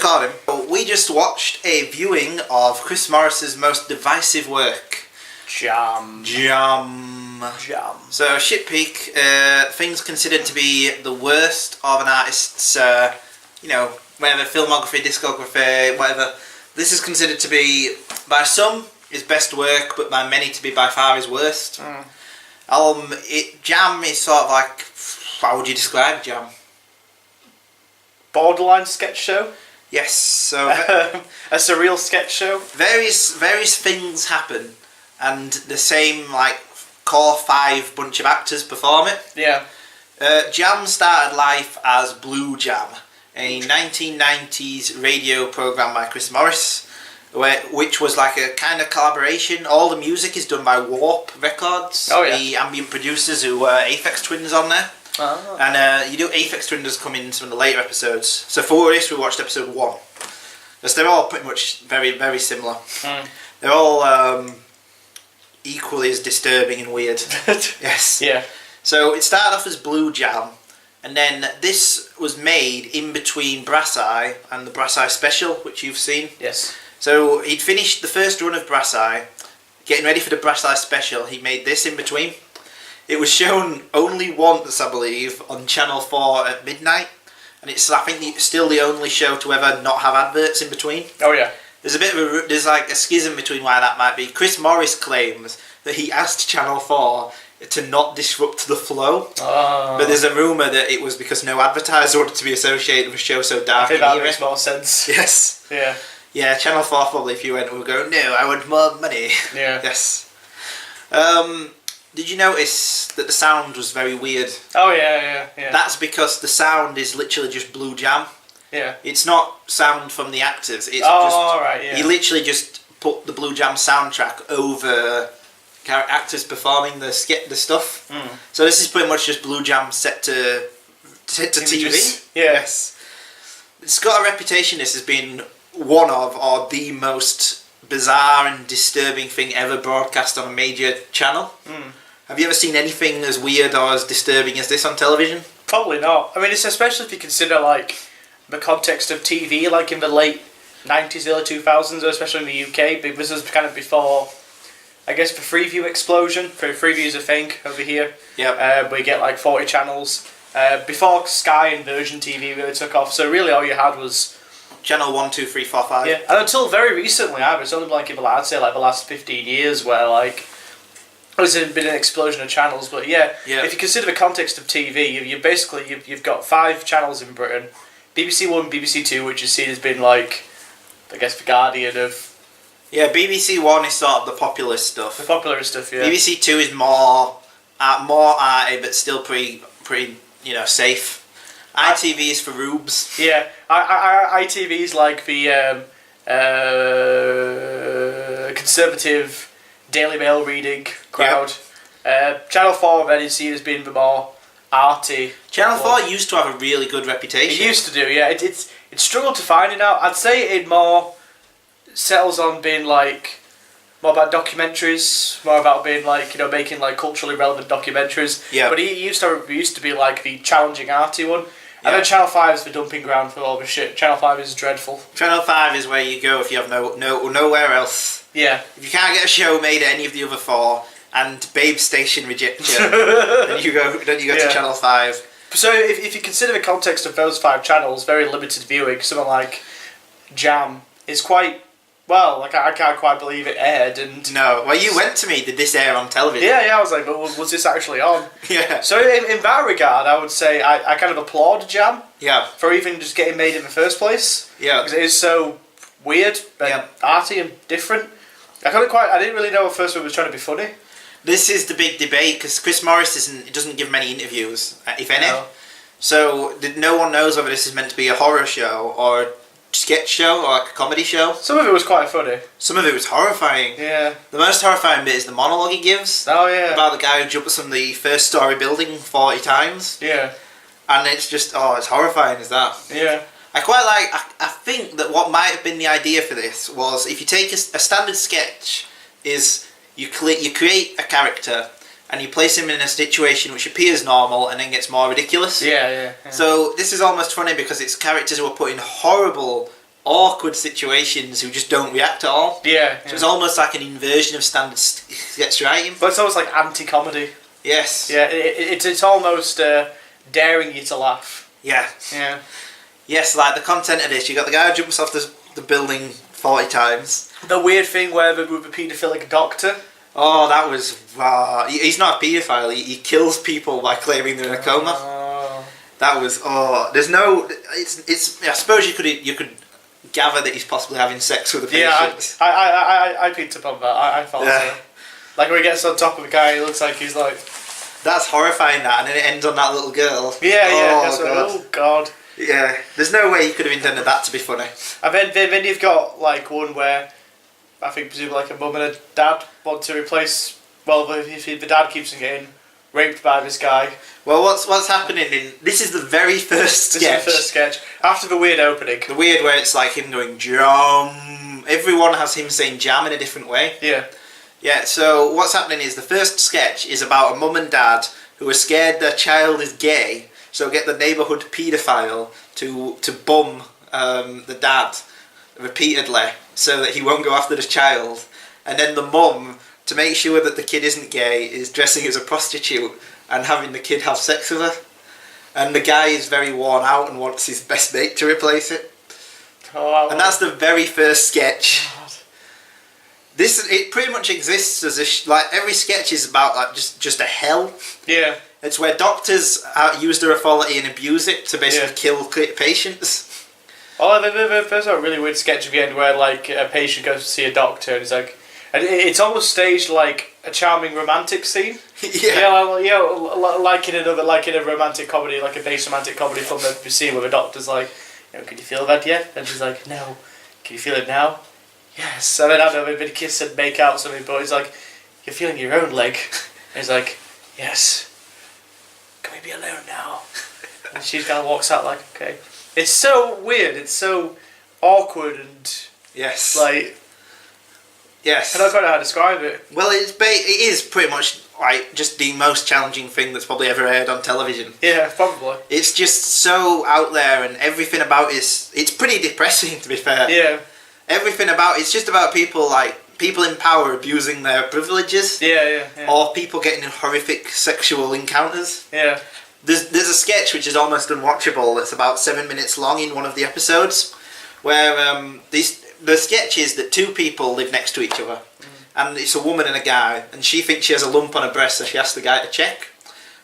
recording. We just watched a viewing of Chris Morris's most divisive work. Jam. So, Shit Peak, things considered to be the worst of an artist's, whatever, filmography, discography, whatever. This is considered to be, by some, his best work, but by many to be by far his worst. Jam is sort of like, how would you describe Jam? Borderline sketch show? Yes, so... a surreal sketch show? Various things happen, and the same, core 5 bunch of actors perform it. Yeah. Jam started life as Blue Jam, a 1990s radio programme by Chris Morris, which was like a kind of collaboration. All the music is done by Warp Records, the ambient producers who were Aphex Twins on there. Oh. And Aphex Twins come in some of the later episodes. So for this, we watched episode 1. Because they're all pretty much very, very similar. They're all equally as disturbing and weird. Yes. Yeah. So it started off as Blue Jam, and then this was made in between Brass Eye and the Brass Eye Special, which you've seen. Yes. So he'd finished the first run of Brass Eye, getting ready for the Brass Eye Special. He made this in between. It was shown only once, I believe, on Channel 4 at midnight, and it's, I think, still the only show to ever not have adverts in between. Oh yeah. There's a schism between why that might be. Chris Morris claims that he asked Channel 4 to not disrupt the flow, but there's a rumour that it was because no advertiser wanted to be associated with a show so dark. I think that makes more sense. Yes. Yeah. Yeah, Channel 4 probably, if you went, would go, no, I want more money. Yeah. Yes. Did you notice that the sound was very weird? Oh yeah. That's because the sound is literally just Blue Jam. Yeah. It's not sound from the actors. It's right, yeah. He literally just put the Blue Jam soundtrack over actors performing the stuff. So this is pretty much just Blue Jam set to TV. Yeah. Yes. It's got a reputation, this, as being one of, or the most bizarre and disturbing thing ever broadcast on a major channel. Have you ever seen anything as weird or as disturbing as this on television? Probably not. I mean, it's especially if you consider the context of TV, in the late 90s, early 2000s, especially in the UK. This was kind of before, I guess, the Freeview explosion. Freeview is a thing over here. Yep. We get 40 channels. Before Sky and Virgin TV really took off, so really all you had was Channel 1, 2, 3, 4, 5. Yeah, and until very recently, it's only I'd say the last 15 years where there's been an explosion of channels. But yeah, if you consider the context of TV, you've got 5 channels in Britain: BBC 1, BBC 2, which is seen as being I guess the guardian of. Yeah, BBC 1 is sort of the popular stuff. The popular stuff, yeah. BBC 2 is more arty, but still pretty safe. ITV is for rubes. Yeah, ITV is the conservative Daily Mail reading crowd. Yep. Channel 4 then is seen as being the more arty. Channel 4 used to have a really good reputation. It used to do, yeah. It struggled to find it out. I'd say it more settles on being more about documentaries, more about being making culturally relevant documentaries. Yeah. But it used to be the challenging arty one. And then Channel 5 is the dumping ground for all the shit. Channel 5 is dreadful. Channel 5 is where you go if you have nowhere else. Yeah. If you can't get a show made at any of the other 4 and Babe Station reject you, then you go to Channel 5. So if you consider the context of those 5 channels, very limited viewing, something like Jam is quite... Well, I can't quite believe it aired, and... No, well, you went to me, did this air on television? Yeah, I was like, well, was this actually on? Yeah. So in that regard, I would say I kind of applaud Jam. Yeah. For even just getting made in the first place. Yeah. Because it is so weird and arty and different. I didn't really know at first it was trying to be funny. This is the big debate, because Chris Morris doesn't give many interviews, if any. No. So no one knows whether this is meant to be a horror show or sketch show or a comedy show. Some of it was quite funny. Some of it was horrifying. Yeah. The most horrifying bit is the monologue he gives. Oh yeah. About the guy who jumps from the first story building 40 times. Yeah. And it's just, it's horrifying as that. Yeah. I think that what might have been the idea for this was, if you take a standard sketch, is you create a character and you place him in a situation which appears normal and then gets more ridiculous. Yeah. So this is almost funny because it's characters who are put in horrible awkward situations who just don't react at all. Yeah. So it's almost like an inversion of standard sketch writing. But it's almost like anti-comedy. Yes. Yeah, it's almost daring you to laugh. Yeah. Yeah. Yes, like the content of this, you got the guy who jumps off the building 40 times. The weird thing where with a paedophilic doctor. Oh, that was... he's not a paedophile, he kills people by claiming they're in a coma. Oh. That was... Oh, there's no... It's. I suppose you could gather that he's possibly having sex with a patient. Yeah, I picked up on that. I felt Yeah. so. Like when he gets on top of a guy, he looks like he's like... That's horrifying, that, and then it ends on that little girl. Yeah, Oh, God. Yeah, there's no way you could have intended that to be funny. And then you've got like one where I think presumably like a mum and a dad want to replace. Well, if the dad keeps on getting raped by this guy. Well, what's happening in... This is the very first sketch. This is the first sketch. After the weird opening. The weird where it's like him going, jam. Everyone has him saying jam in a different way. Yeah. Yeah, so what's happening is the first sketch is about a mum and dad who are scared their child is gay, so get the neighbourhood paedophile to bum the dad repeatedly so that he won't go after the child. And then the mum, to make sure that the kid isn't gay, is dressing as a prostitute and having the kid have sex with her. And the guy is very worn out and wants his best mate to replace it. Oh, and that's the very first sketch. God. It pretty much exists as like every sketch is about like just a hell. Yeah. It's where doctors use their authority and abuse it to basically kill patients. Oh, there's a really weird sketch at the end where like a patient goes to see a doctor and it's like, and it's almost staged like a charming romantic scene. Like in a romantic comedy, like a base romantic comedy film that we've seen where the doctor's like, can you feel that yet? And she's like, no. Can you feel it now? Yes. And then I don't know, maybe kiss and make out something, but he's like, you're feeling your own leg. And he's like, yes. Can we be alone now? And she kind of walks out like, okay. It's so weird. It's so awkward and yes, like yes. I don't quite know how to describe it. Well, it is pretty much like just the most challenging thing that's probably ever aired on television. Yeah, probably. It's just so out there, and everything about it's pretty depressing, to be fair. Yeah. Everything about it's just about people in power abusing their privileges. Yeah. Or people getting in horrific sexual encounters. Yeah. There's a sketch which is almost unwatchable. That's about 7 minutes long in one of the episodes, where the sketch is that two people live next to each other, and it's a woman and a guy, and she thinks she has a lump on her breast, so she asks the guy to check.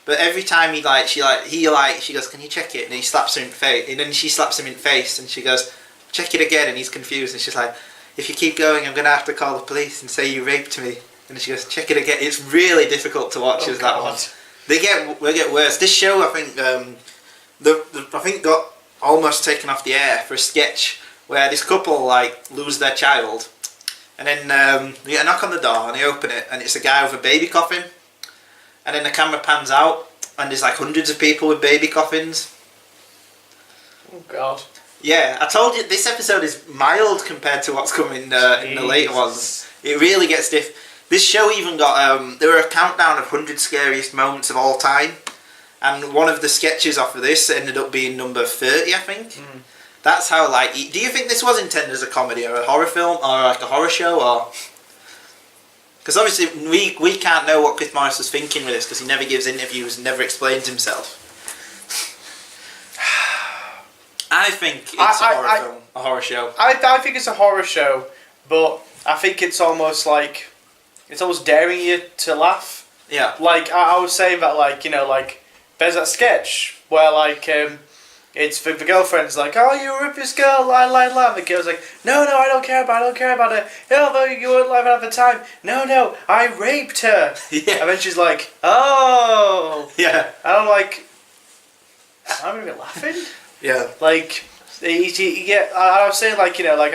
But every time she goes, can you check it? And he slaps her in the face, and then she slaps him in the face, and she goes, check it again, and he's confused, and she's like, if you keep going, I'm going to have to call the police and say you raped me. And she goes, check it again. It's really difficult to watch as that one. They get worse. This show, I think, I think got almost taken off the air for a sketch where this couple lose their child, and then they get a knock on the door and they open it, and it's a guy with a baby coffin, and then the camera pans out and there's hundreds of people with baby coffins. Oh God. Yeah, I told you this episode is mild compared to what's coming in the later ones. It really gets stiff. This show even got there were a countdown of 100 scariest moments of all time, and one of the sketches off of this ended up being number 30, I think. That's how do you think this was intended as a comedy or a horror film or like a horror show, or because obviously we can't know what Chris Morris was thinking with this because he never gives interviews and never explains himself. I think it's a horror show. I think it's a horror show, but I think it's almost like it's almost daring you to laugh. Yeah. Like I was saying that there's that sketch where it's the girlfriend's like, oh, you were with this girl, lie. And the girl's like, no, I don't care about it. Although you weren't living at the time. No, I raped her. Yeah. And then she's like, oh. Yeah. And I'm like, am I really laughing? Yeah. I was saying I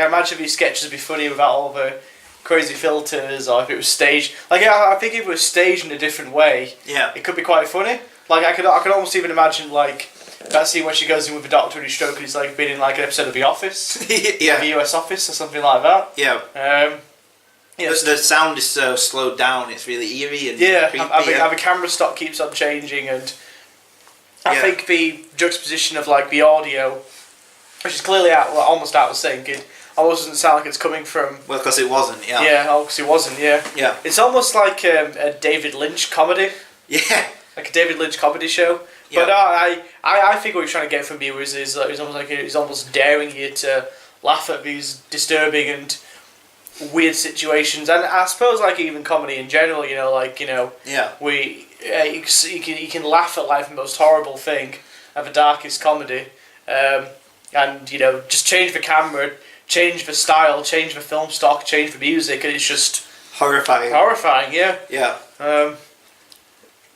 imagine these sketches would be funny without all the crazy filters, or if it was staged. I think if it was staged in a different way, yeah, it could be quite funny. I could almost even imagine that scene where she goes in with the doctor and he's stroke and he's been in an episode of The Office, yeah, the US Office or something like that. Yeah. The sound is so slowed down; it's really eerie and creepy. The camera stock keeps on changing, and I think the juxtaposition of the audio which is clearly almost out of sync. It almost doesn't sound like it's coming from. Well, because it wasn't. Yeah. Yeah, obviously it wasn't. Yeah. Yeah. It's almost like a David Lynch comedy. Yeah. Like a David Lynch comedy show. Yeah. But I think what he's trying to get from you is almost like he's almost daring you to laugh at these disturbing and weird situations, and I suppose like even comedy in general. Yeah. You can laugh at like the most horrible thing at the darkest comedy, and just change the camera, change the style, change the film stock, change the music, and it's just horrifying. Horrifying, yeah. Yeah.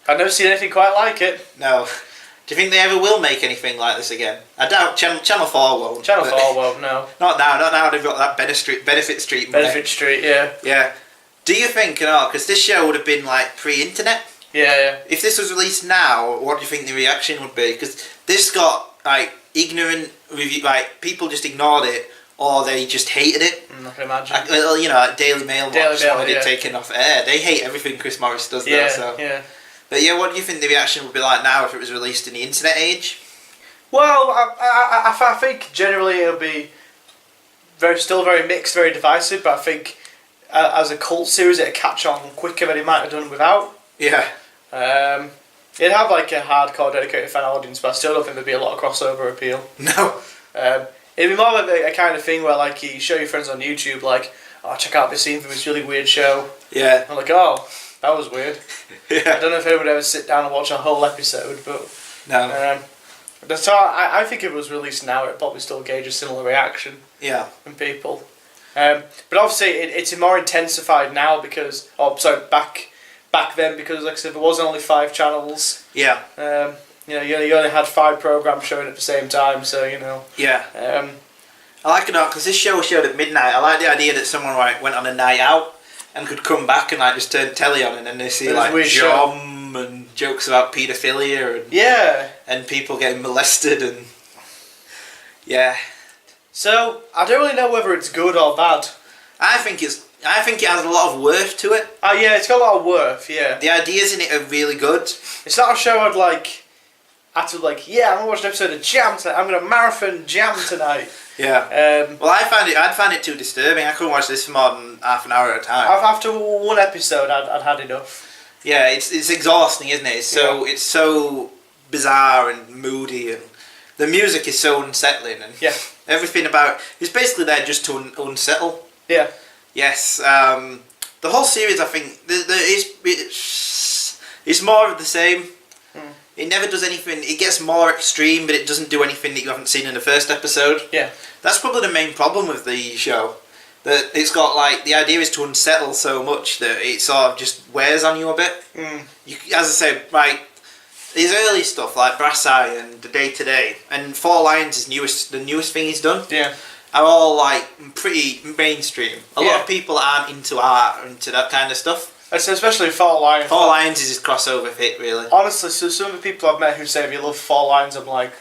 I've never seen anything quite like it. No. Do you think they ever will make anything like this again? I doubt. Channel 4 won't. Channel 4 won't, no. Not now. Not now. They've got that Benefit Street money. Benefit Street, yeah. Yeah. Do you think, because this show would have been like pre-internet? Yeah. If this was released now, what do you think the reaction would be? Because this got like ignorant review, like people just ignored it, or they just hated it. I can imagine. Like Daily Mail wanted it yeah. taken off air. They hate everything Chris Morris does. Yeah, so. yeah. But yeah, what do you think the reaction would be like now if it was released in the internet age? Well, I think generally it'll be still very mixed, very divisive. But I think as a cult series, it'll catch on quicker than it might have done without. Yeah. It'd have like a hardcore, dedicated fan audience, but I still don't think there'd be a lot of crossover appeal. No. It'd be more like a kind of thing where like you show your friends on YouTube, like, oh, check out this scene from this really weird show. Yeah. I'm like, oh, that was weird. Yeah. I don't know if anyone would ever sit down and watch a whole episode, but no. So I think if it was released now, it'd probably still gauge a similar reaction. Yeah. From people. But obviously, it's more intensified now because, back then, because like I said, there wasn't only 5 channels. Yeah. You only had 5 programs showing at the same time, so Yeah. I like it because this show was showed at midnight. I like the idea that someone went on a night out and could come back and like just turn telly on and then they see like Jom and jokes about paedophilia and and people getting molested and So I don't really know whether it's good or bad. I think it has a lot of worth to it. Oh yeah, it's got a lot of worth. Yeah. The ideas in it are really good. It's not a show I'm gonna watch an episode of Jam tonight. I'm gonna marathon Jam tonight. Yeah. Well, I'd find it too disturbing. I couldn't watch this for more than half an hour at a time. After one episode, I'd had enough. Yeah, it's exhausting, isn't it? It's so bizarre and moody, and the music is so unsettling, and everything about it's basically there just to unsettle. Yeah. Yes. The whole series, I think, it's more of the same. It never does anything. It gets more extreme, but it doesn't do anything that you haven't seen in the first episode. Yeah. That's probably the main problem with the show. That it's got like the idea is to unsettle so much that it sort of just wears on you a bit. As I say, like his early stuff like Brass Eye and The Day to Day and Four Lions is the newest thing he's done. Yeah. Are all like pretty mainstream. A lot of people aren't into art or into that kind of stuff. Especially Four Lions. Four Lions is his crossover hit, really. Honestly, so some of the people I've met who say they love Four Lions, I'm like,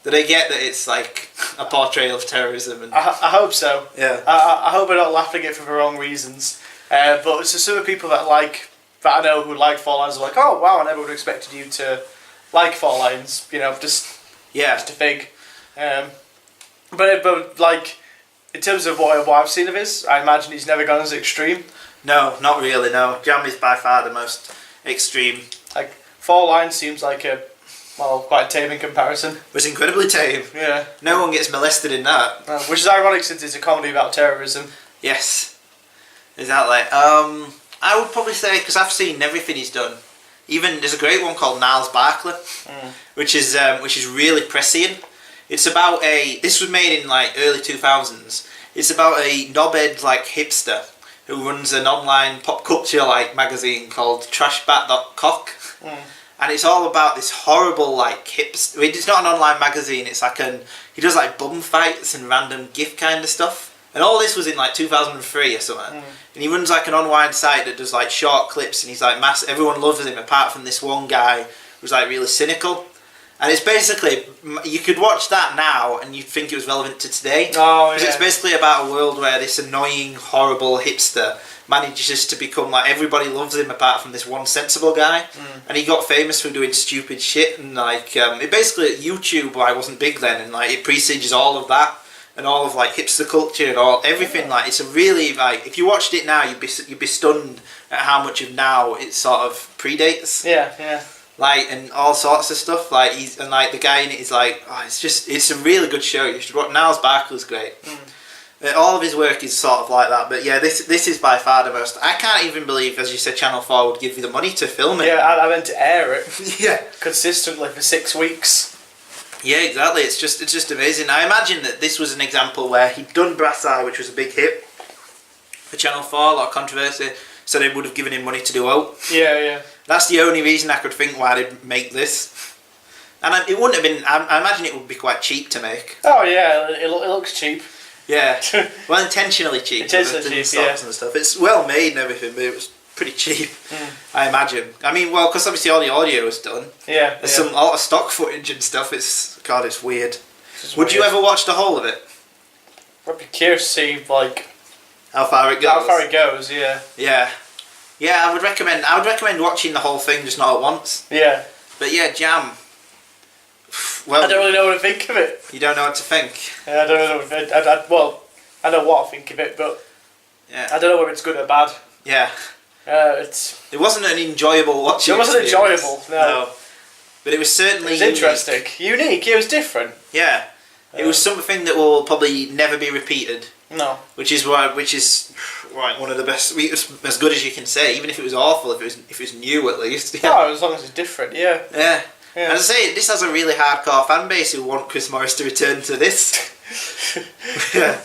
do they get that it's like a portrayal of terrorism? And I hope so. Yeah. I hope they're not laughing at it for the wrong reasons. But so some of the people that I know who like Four Lions are like, oh wow, I never would have expected you to like Four Lions. Just a thing. But like in terms of what I've seen of his, I imagine he's never gone as extreme. No, not really, no. Jam is by far the most extreme. Like, Four Lions seems like quite tame in comparison. It's incredibly tame. Yeah. No one gets molested in that. Which is ironic since it's a comedy about terrorism. Yes. Exactly. I would probably say, because I've seen everything he's done, even, there's a great one called Niles Barkley, which is really prescient. It's about this was made in like early 2000s. It's about a knobhead like hipster who runs an online pop culture like magazine called Trashbat.cock. And it's all about this horrible like hipster. I mean, it's not an online magazine. It's like he does like bum fights and random GIF kind of stuff. And all this was in like 2003 or something. And he runs like an online site that does like short clips, and he's like everyone loves him apart from this one guy who's like really cynical. And it's basically, you could watch that now and you'd think it was relevant to today. Oh, Because it's basically about a world where this annoying, horrible hipster manages to become like, everybody loves him apart from this one sensible guy. And he got famous for doing stupid shit. And like, it basically, YouTube wasn't big then, and like it presages all of that. And all of like hipster culture and everything. Like, it's a really, like, if you watched it now, you'd be stunned at how much of now it sort of predates. Yeah. Like, and all sorts of stuff. Like, the guy in it is like, it's a really good show. You should watch. Niles Barker's great. All of his work is sort of like that. But yeah, this is by far the most. I can't even believe, as you said, Channel 4 would give you the money to film it. Yeah, I meant to air it. Yeah. Consistently for 6 weeks. Yeah, exactly. It's just amazing. I imagine that this was an example where he'd done Brass Eye, which was a big hit for Channel 4, a lot of controversy. So they would have given him money to do out. Yeah. That's the only reason I could think why they'd make this. And it wouldn't have been. I imagine it would be quite cheap to make. Oh yeah, it looks cheap. Yeah, well, intentionally cheap. Intentionally cheap, yeah. And stuff. It's well made and everything, but it was pretty cheap. I imagine. I mean, well, because obviously all the audio was done. Yeah. There's a lot of stock footage and stuff. It's weird. Would you ever watch the whole of it? I'd be curious to see like how far it goes. How far it goes, yeah. Yeah, I would recommend watching the whole thing, just not at once. Yeah. But yeah, Jam. Well, I don't really know what to think of it. You don't know what to think. Yeah, I don't know. I know what I think of it, but yeah, I don't know whether it's good or bad. Yeah. It wasn't an enjoyable watching. It wasn't experience. enjoyable. No. But it was certainly. It was interesting. Unique. It was different. Yeah. It was something that will probably never be repeated. No. Which is one of the best, as good as you can say. Even if it was awful, if it was new at least. Yeah. Oh, as long as it's different, yeah. Yeah. As I say, this has a really hardcore fan base who want Chris Morris to return to this. Yeah.